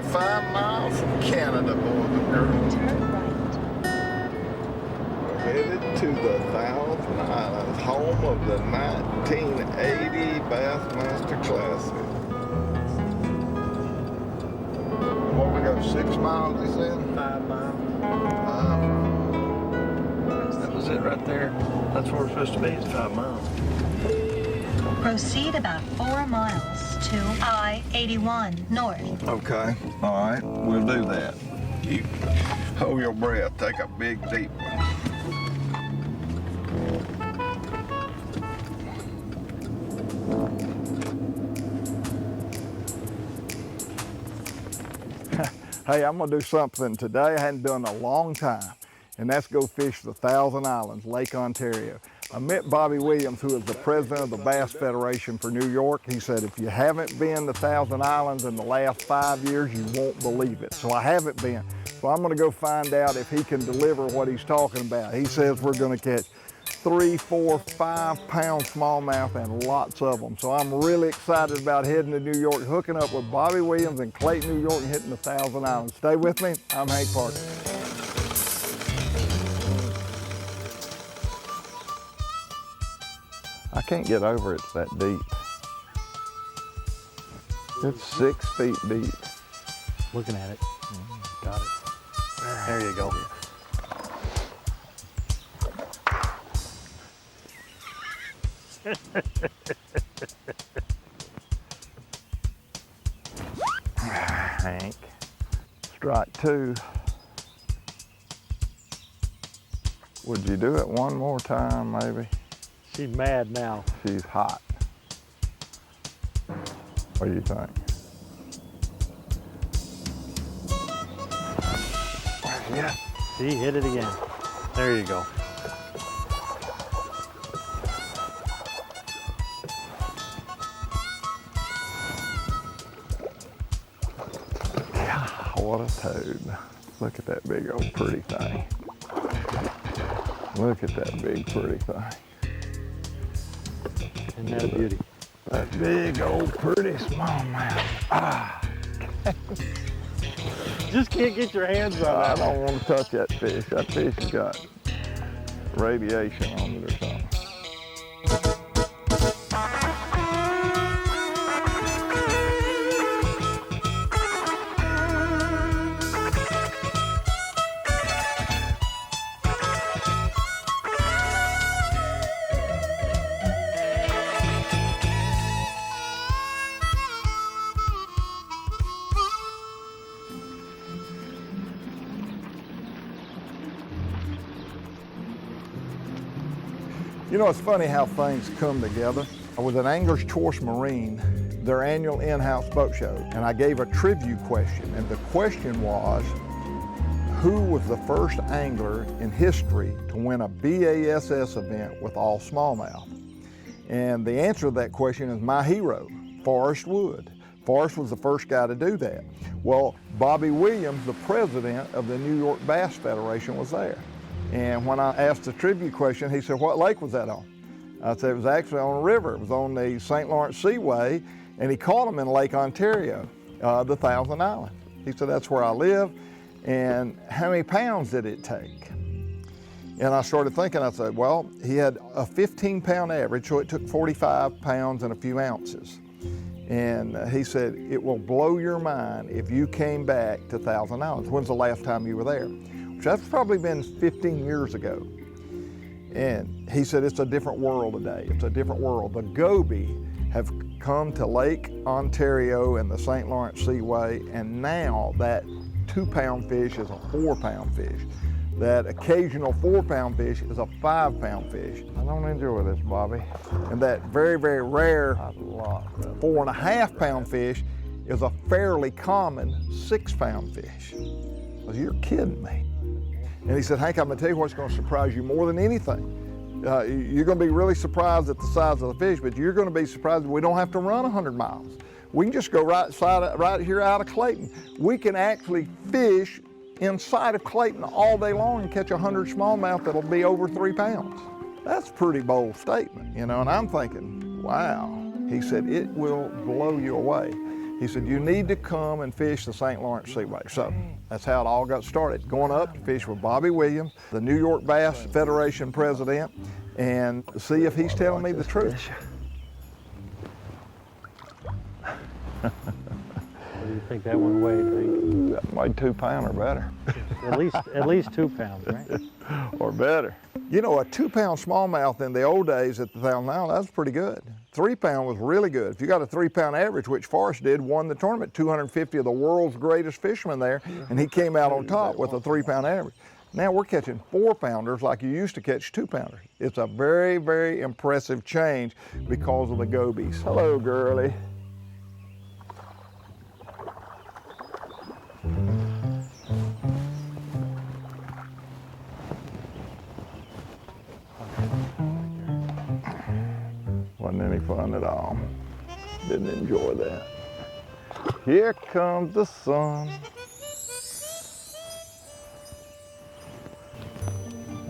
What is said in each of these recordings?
only 5 miles from Canada, boys and girls. Turn right. We're headed to the Thousand Islands, home of the 1980 Bassmaster Classic. What, we got 6 miles, he said? 5 miles. 5 miles. That was it right there. That's where we're supposed to be, it's 5 miles. Proceed about 4 miles to I-81 north. Okay, all right, we'll do that. You hold your breath, take a big deep one. Hey, I'm gonna do something today I hadn't done in a long time, and that's go fish the Thousand Islands, Lake Ontario. I met Bobby Williams, who is the president of the Bass Federation for New York. He said, if you haven't been to Thousand Islands in the last 5 years, you won't believe it. So I haven't been. So I'm gonna go find out if he can deliver what he's talking about. He says we're gonna catch 3, 4, 5 pound smallmouth and lots of them. So I'm really excited about heading to New York, hooking up with Bobby Williams in Clayton, New York, and hitting the Thousand Islands. Stay with me, I'm Hank Parker. I can't get over it's that deep. It's 6 feet deep. Looking at it. Got it. There you go. Hank. Strike 2. Would you do it one more time, maybe? She's mad now. She's hot. What do you think? Yeah. See, hit it again. There you go. What a toad. Look at that big old pretty thing. Look at that big pretty thing. Isn't that a beauty? That big old pretty smallmouth. Ah. Just can't get your hands on I that. don't want to touch that fish. That fish has got radiation on it or something. You know, it's funny how things come together. I was at Angler's Choice Marine, their annual in-house boat show, and I gave a trivia question, and the question was, who was the first angler in history to win a BASS event with all smallmouth? And the answer to that question is my hero, Forrest Wood. Forrest was the first guy to do that. Well, Bobby Williams, the president of the New York Bass Federation, was there. And when I asked the trivia question, he said, what lake was that on? I said, it was actually on a river. It was on the St. Lawrence Seaway, and he caught them in Lake Ontario, the Thousand Islands. He said, that's where I live, and how many pounds did it take? And I started thinking, I said, well, he had a 15-pound average, so it took 45 pounds and a few ounces. And he said, it will blow your mind if you came back to Thousand Islands. When's the last time you were there? That's probably been 15 years ago. And he said, it's a different world today. It's a different world. The goby have come to Lake Ontario and the St. Lawrence Seaway, and now that 2-pound fish is a 4-pound fish. That occasional 4-pound fish is a 5-pound fish. I don't enjoy this, Bobby. And that very, very rare 4.5-pound fish is a fairly common 6-pound fish. I said, you're kidding me. And he said, Hank, I'm gonna tell you what's gonna surprise you more than anything. You're gonna be really surprised at the size of the fish, but you're gonna be surprised that we don't have to run 100 miles. We can just go right here out of Clayton. We can actually fish inside of Clayton all day long and catch 100 smallmouth that'll be over 3 pounds. That's a pretty bold statement, you know, and I'm thinking, wow. He said, it will blow you away. He said, you need to come and fish the St. Lawrence Seaway. So that's how it all got started. Going up to fish with Bobby Williams, the New York Bass Federation president, and see if he's telling me the truth. What do you think that one weighed, Hank? That weighed 2 pounds or better. At least 2 pounds, right? Or better. You know, a 2-pound smallmouth in the old days at the 1,000 Isle, that was pretty good. 3 pound was really good. If you got a 3 pound average, which Forrest did, won the tournament, 250 of the world's greatest fishermen there, and he came out on top with a 3 pound average. Now we're catching 4 pounders like you used to catch 2 pounders. It's a very, very impressive change because of the gobies. Hello, girlie. Wasn't any fun at all. Didn't enjoy that. Here comes the sun.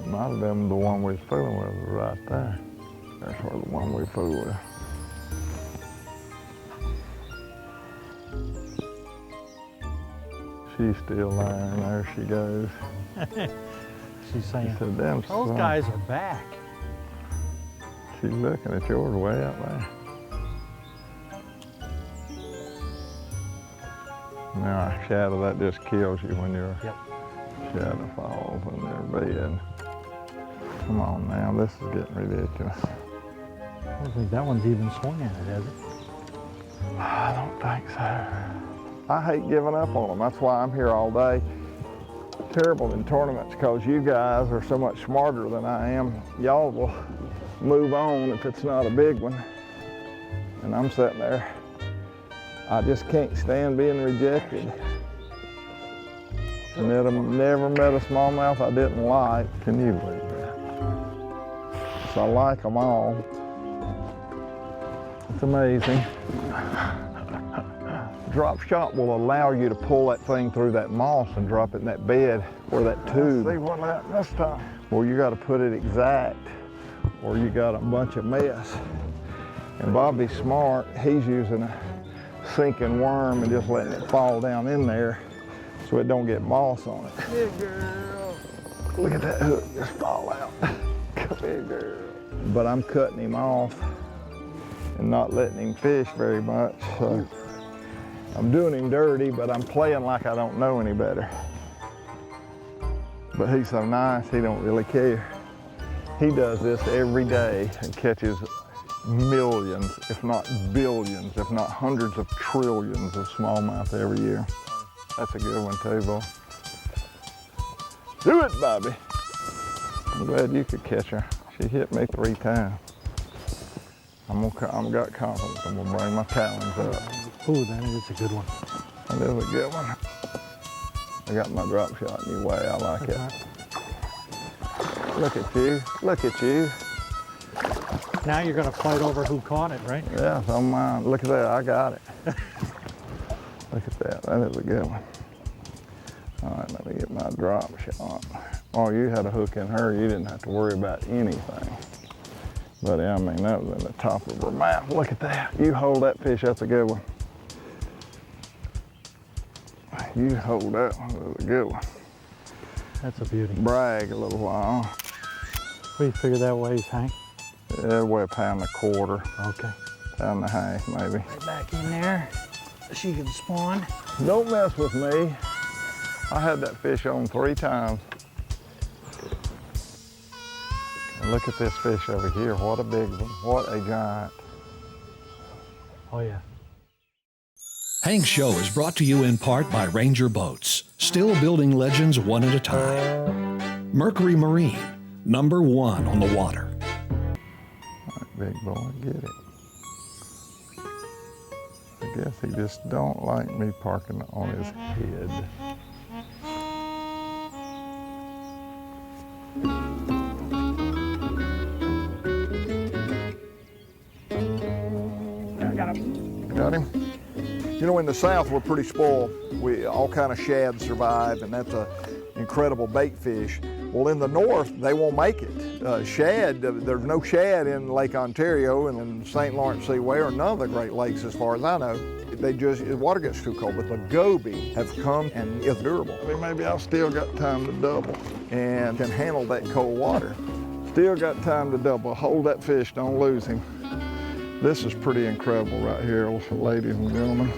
Might have been the one we was fooling with was right there. That's where the one we fooled with. She's still lying. There she goes. She's saying, Said, "Damn those son." guys are back. She's looking at yours way out there. Now a shadow, that just kills you when your shadow falls in their bed. Come on now, this is getting ridiculous. I don't think that one's even swung at it, has it? I don't think so. I hate giving up on them. That's why I'm here all day. Terrible in tournaments because you guys are so much smarter than I am. Y'all will move on if it's not a big one. And I'm sitting there. I just can't stand being rejected. Never met a smallmouth I didn't like. Can you believe that? So I like them all. It's amazing. Drop shot will allow you to pull that thing through that moss and drop it in that bed or that tube. Let's see what happened this time. Well, you got to put it exact or you got a bunch of mess. And Bobby's smart. He's using a sinking worm and just letting it fall down in there so it don't get moss on it. Good girl. Look at that hook just fall out. Come here, girl. But I'm cutting him off and not letting him fish very much. So I'm doing him dirty, but I'm playing like I don't know any better. But he's so nice, he don't really care. He does this every day and catches millions, if not billions, if not hundreds of trillions of smallmouth every year. That's a good one too, boy. Do it, Bobby. I'm glad you could catch her. She hit me 3 times. I'm got confidence. I'm gonna bring my talons up. Ooh, that is a good one. That is a good one. I got my drop shot in your way. I like it. Right. Look at you. Look at you. Now you're going to fight over who caught it, right? Yeah, it's on mine. Look at that. I got it. Look at that. That is a good one. All right, let me get my drop shot. Oh, you had a hook in her. You didn't have to worry about anything. But I mean, that was in the top of her mouth. Look at that. You hold that fish. That's a good one. You hold that one. That's a good one. That's a beauty. Brag a little while. What do you figure that weighs, Hank? Yeah, weigh 1.25 pounds. Okay. 1.5 pounds, maybe. Right back in there. She can spawn. Don't mess with me. I had that fish on 3 times. And look at this fish over here. What a big one. What a giant. Oh, yeah. Hank's Show is brought to you in part by Ranger Boats, still building legends one at a time. Mercury Marine, #1 on the water. All right, big boy, get it. I guess he just don't like me parking on his head. I got him. Got him? You know, in the South, we're pretty spoiled. All kind of shad survive, and that's an incredible bait fish. Well, in the North, they won't make it. Shad, there's no shad in Lake Ontario and in St. Lawrence Seaway or none of the Great Lakes as far as I know. The water gets too cold, but the goby have come and is durable. I mean, maybe I've still got time to double and can handle that cold water. Still got time to double. Hold that fish, don't lose him. This is pretty incredible right here, ladies and gentlemen.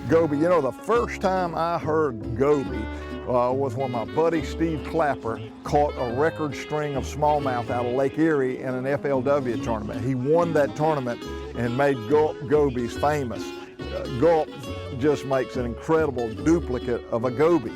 Goby, you know, the first time I heard goby was when my buddy Steve Clapper caught a record string of smallmouth out of Lake Erie in an FLW tournament. He won that tournament and made gulp gobies famous. Gulp just makes an incredible duplicate of a goby.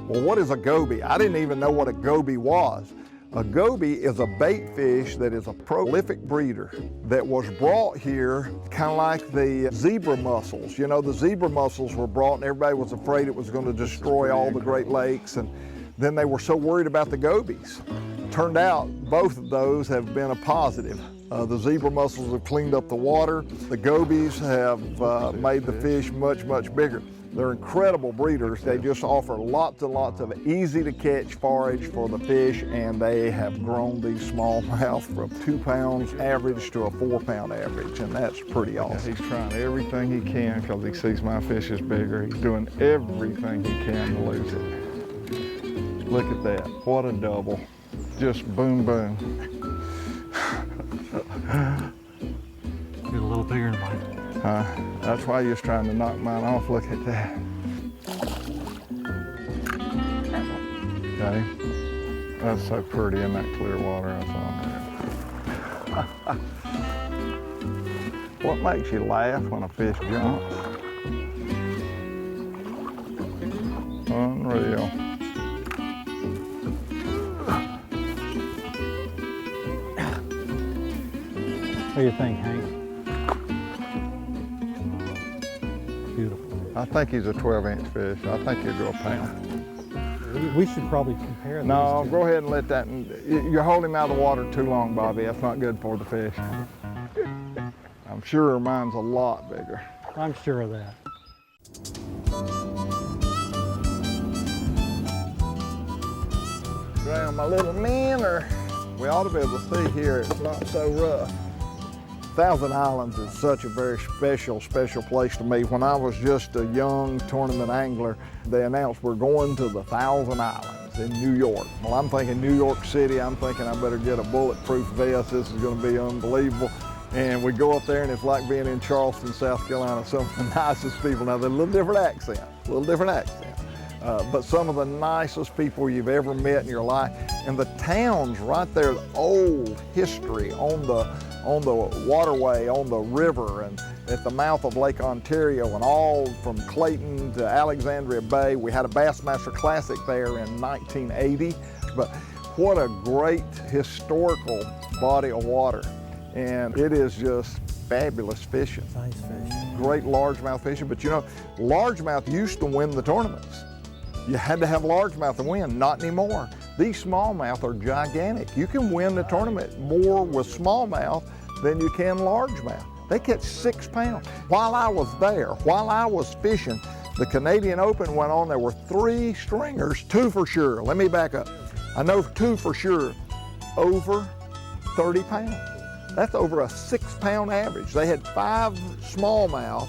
Well, what is a goby? I didn't even know what a goby was. A goby is a bait fish that is a prolific breeder that was brought here kind of like the zebra mussels. You know, the zebra mussels were brought and everybody was afraid it was going to destroy all the Great Lakes, and then they were so worried about the gobies. Turned out both of those have been a positive. The zebra mussels have cleaned up the water. The gobies have made the fish much, much bigger. They're incredible breeders. They just offer lots and lots of easy to catch forage for the fish, and they have grown these smallmouth from 2 pounds average to a 4 pound average, and that's pretty awesome. He's trying everything he can because he sees my fish is bigger. He's doing everything he can to lose it. Look at that, what a double. Just boom, boom. Get a little bigger than mine. That's why you're trying to knock mine off. Look at that. Okay. That's so pretty in that clear water. That's unreal. What makes you laugh when a fish jumps? Unreal. What do you think, Hank? Beautiful. I think he's a 12-inch fish. I think he'll go a pound. We should probably compare these No, two. go ahead and let that, you're holding him out of the water too long, Bobby. That's not good for the fish. I'm sure mine's a lot bigger. I'm sure of that. Drown my little minnow. We ought to be able to see here it's not so rough. Thousand Islands is such a very special place to me. When I was just a young tournament angler, they announced we're going to the Thousand Islands in New York. Well, I'm thinking New York City. I'm thinking I better get a bulletproof vest. This is going to be unbelievable. And we go up there and it's like being in Charleston, South Carolina. Some of the nicest people. Now, they're a little different accent, but some of the nicest people you've ever met in your life. And the towns right there, the old history on the waterway, on the river, and at the mouth of Lake Ontario, and all from Clayton to Alexandria Bay. We had a Bassmaster Classic there in 1980, but what a great historical body of water. And it is just fabulous fishing. Nice fish. Great largemouth fishing, but you know, largemouth used to win the tournaments. You had to have largemouth to win, not anymore. These smallmouth are gigantic. You can win the tournament more with smallmouth than you can largemouth. They catch 6 pounds. While I was there, while I was fishing, the Canadian Open went on. There were 3 stringers, 2 for sure. Let me back up. I know 2 for sure, over 30 pounds. That's over a 6 pound average. They had 5 smallmouth,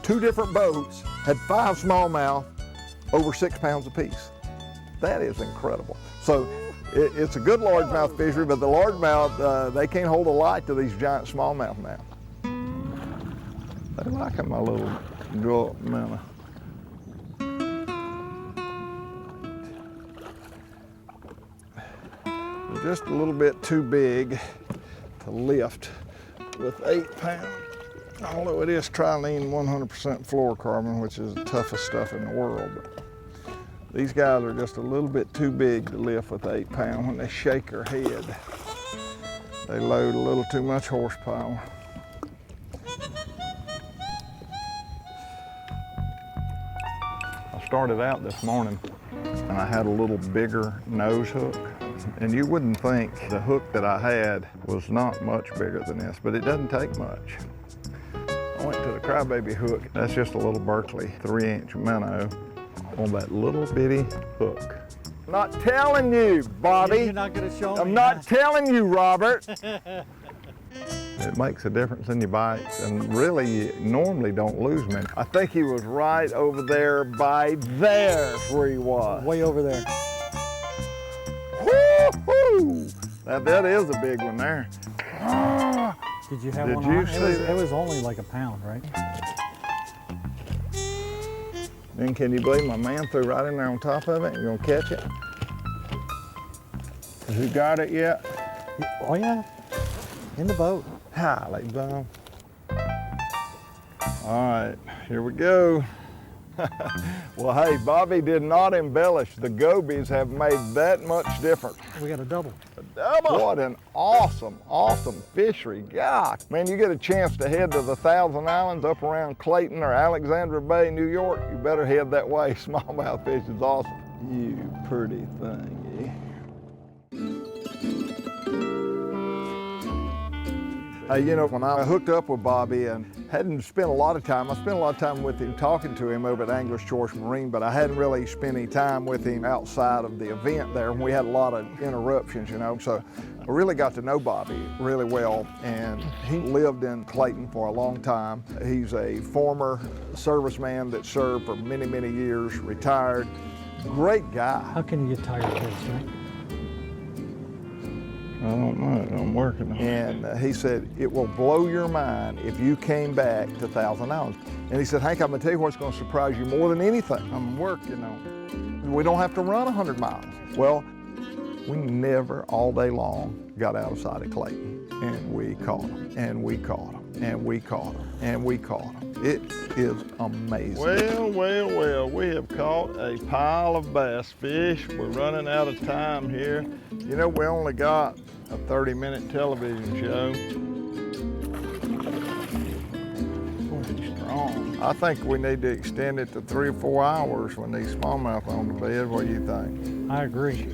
2 different boats, had 5 smallmouth, over 6 pounds apiece. That is incredible. So it's a good largemouth fishery, but the largemouth, they can't hold a light to these giant smallmouth now. They like my little gulp minnow. Just a little bit too big to lift with 8 pounds. Although it is trilene 100% fluorocarbon, which is the toughest stuff in the world. But these guys are just a little bit too big to lift with 8 pounds. When they shake their head, they load a little too much horsepower. I started out this morning and I had a little bigger nose hook. And you wouldn't think the hook that I had was not much bigger than this, but it doesn't take much. I went to the crybaby hook. That's just a little Berkeley 3-inch minnow on that little bitty hook. I'm not telling you, Bobby. You're not going to show me. I'm not telling you, Robert. It makes a difference in your bites, and really, you normally don't lose many. I think he was right over there by there's where he was. Way over there. Woo-hoo! That is a big one there. Did you have Did one you on? see It that? was only like a pound, right? Then can you believe my man threw right in there on top of it? You gonna catch it? Has he got it yet? Oh yeah, in the boat. Highly bum. All right, here we go. Well, hey, Bobby did not embellish. The gobies have made that much difference. We got a double. Double. What an awesome, awesome fishery. God, man, you get a chance to head to the Thousand Islands up around Clayton or Alexandria Bay, New York, you better head that way. Smallmouth fish is awesome. You pretty thing, Hey, you know, when I hooked up with Bobby and hadn't spent a lot of time, I spent a lot of time with him talking to him over at Angler's Choice Marine, but I hadn't really spent any time with him outside of the event there, and we had a lot of interruptions, you know, so I really got to know Bobby really well, and he lived in Clayton for a long time. He's a former serviceman that served for many, many years, retired, great guy. How can you get tired of this, right? I don't know, I'm working on it. And he said, it will blow your mind if you came back to Thousand Islands. And he said, Hank, I'm gonna tell you what's gonna surprise you more than anything. I'm working on it. We don't have to run 100 miles. Well, we never all day long got outside of Clayton. And we caught them, and we caught them, and we caught them, and we caught them. It is amazing. Well, we have caught a pile of bass fish. We're running out of time here. You know, we only got a 30-minute television show. Pretty strong. I think we need to extend it to 3 or 4 hours when these smallmouth on the bed. What do you think? I agree.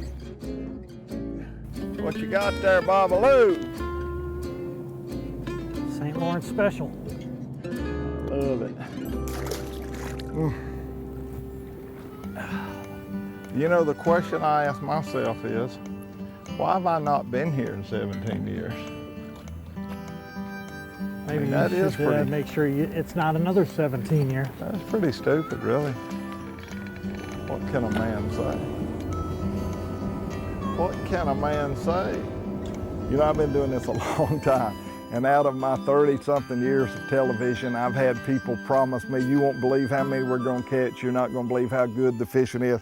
What you got there, Babaloo? St. Lawrence special. Love it. You know, the question I ask myself is, why have I not been here in 17 years? Maybe that you is should pretty- make sure it's not another 17 year. That's pretty stupid, really. What can a man say? What can a man say? You know, I've been doing this a long time. And out of my 30-something years of television, I've had people promise me, you won't believe how many we're gonna catch, you're not gonna believe how good the fishing is.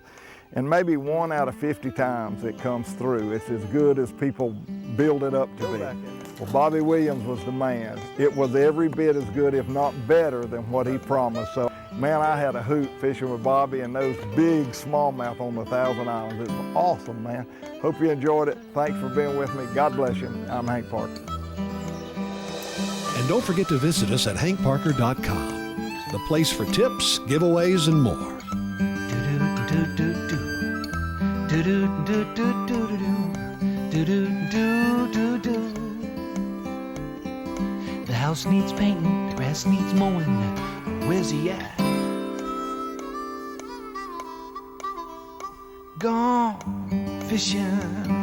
And maybe 1 out of 50 times it comes through. It's as good as people build it up to be. Well, Bobby Williams was the man. It was every bit as good, if not better, than what he promised. So, man, I had a hoot fishing with Bobby and those big smallmouth on the Thousand Islands. It was awesome, man. Hope you enjoyed it. Thanks for being with me. God bless you. I'm Hank Parker. And don't forget to visit us at hankparker.com, the place for tips, giveaways, and more. The house needs painting, the grass needs mowing. Where's he at? Gone fishing.